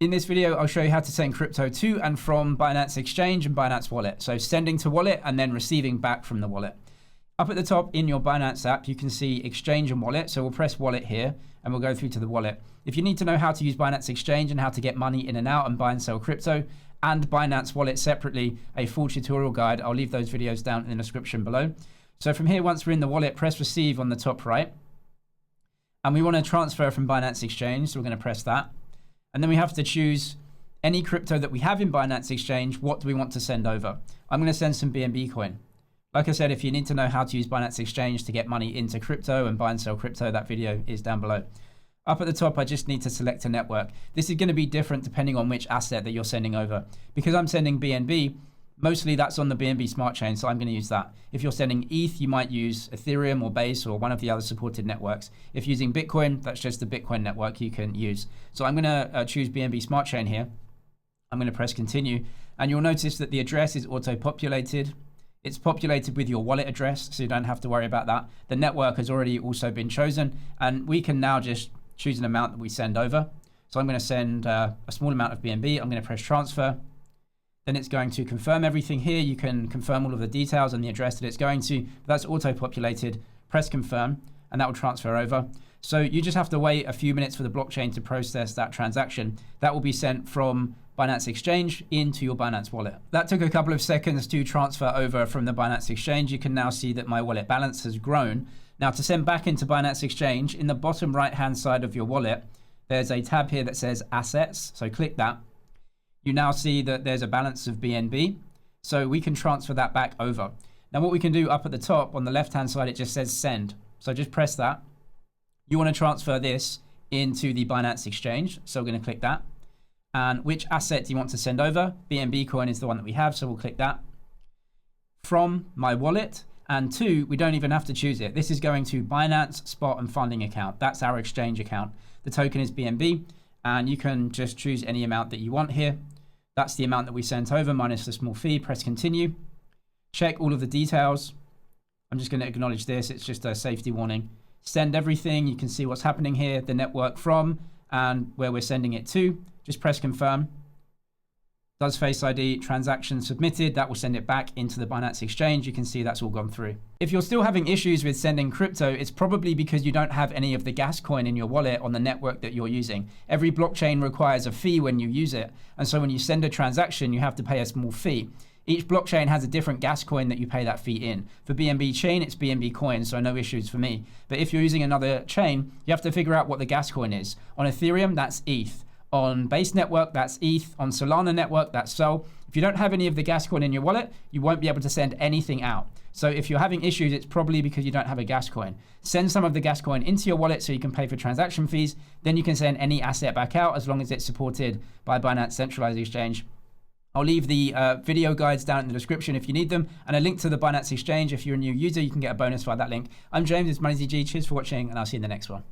In this video, I'll show you how to send crypto to and from Binance Exchange and Binance Wallet. So sending to wallet and then receiving back from the wallet. Up at the top in your Binance app, you can see Exchange and Wallet. So we'll press Wallet here and we'll go through to the wallet. If you need to know how to use Binance Exchange and how to get money in and out and buy and sell crypto and Binance Wallet separately, a full tutorial guide, I'll leave those videos down in the description below. So from here, once we're in the wallet, press Receive on the top right. And we want to transfer from Binance Exchange, so we're going to press that. And then we have to choose any crypto that we have in Binance Exchange. What do we want to send over? I'm going to send some BNB coin. Like I said, if you need to know how to use Binance Exchange to get money into crypto and buy and sell crypto, that video is down below. Up at the top, I just need to select a network. This is going to be different depending on which asset that you're sending over. Because I'm sending BNB, mostly that's on the BNB smart chain, so I'm going to use that. If you're sending ETH, you might use Ethereum or Base or one of the other supported networks. If using Bitcoin, that's just the Bitcoin network you can use. So I'm going to choose BNB smart chain here. I'm going to press continue, and you'll notice that the address is auto-populated. It's populated with your wallet address, so you don't have to worry about that. The network has already also been chosen, and we can now just choose an amount that we send over. So I'm going to send a small amount of BNB. I'm going to press transfer. Then it's going to confirm everything here. You can confirm all of the details and the address that it's going to. That's auto-populated. Press confirm, and that will transfer over. So you just have to wait a few minutes for the blockchain to process that transaction. That will be sent from Binance Exchange into your Binance wallet. That took a couple of seconds to transfer over from the Binance Exchange. You can now see that my wallet balance has grown. Now to send back into Binance Exchange, in the bottom right-hand side of your wallet, there's a tab here that says Assets. So click that. You now see that there's a balance of BNB, so we can transfer that back over. Now what we can do up at the top on the left-hand side, it just says send. So just press that. You want to transfer this into the Binance Exchange, so we're going to click that. And which asset do you want to send over? BNB coin is the one that we have, so we'll click that. From my wallet, and to, we don't even have to choose it. This is going to Binance Spot and Funding account. That's our exchange account. The token is BNB. And you can just choose any amount that you want here. That's the amount that we sent over minus the small fee. Press continue. Check all of the details. I'm just going to acknowledge this. It's just a safety warning. Send everything. You can see what's happening here, the network from and where we're sending it to. Just press confirm. Does Face ID transaction submitted? That will send it back into the Binance Exchange. You can see that's all gone through. If you're still having issues with sending crypto, it's probably because you don't have any of the gas coin in your wallet on the network that you're using. Every blockchain requires a fee when you use it. And so when you send a transaction, you have to pay a small fee. Each blockchain has a different gas coin that you pay that fee in. For BNB chain, it's BNB coin, so no issues for me. But if you're using another chain, you have to figure out what the gas coin is. On Ethereum, that's ETH. On Base Network, that's ETH. On Solana Network, that's SOL. If you don't have any of the gas coin in your wallet, you won't be able to send anything out. So if you're having issues, it's probably because you don't have a gas coin. Send some of the gas coin into your wallet so you can pay for transaction fees. Then you can send any asset back out as long as it's supported by Binance Centralized Exchange. I'll leave the video guides down in the description if you need them, and a link to the Binance Exchange. If you're a new user, you can get a bonus via that link. I'm James, it's MoneyZG. Cheers for watching, and I'll see you in the next one.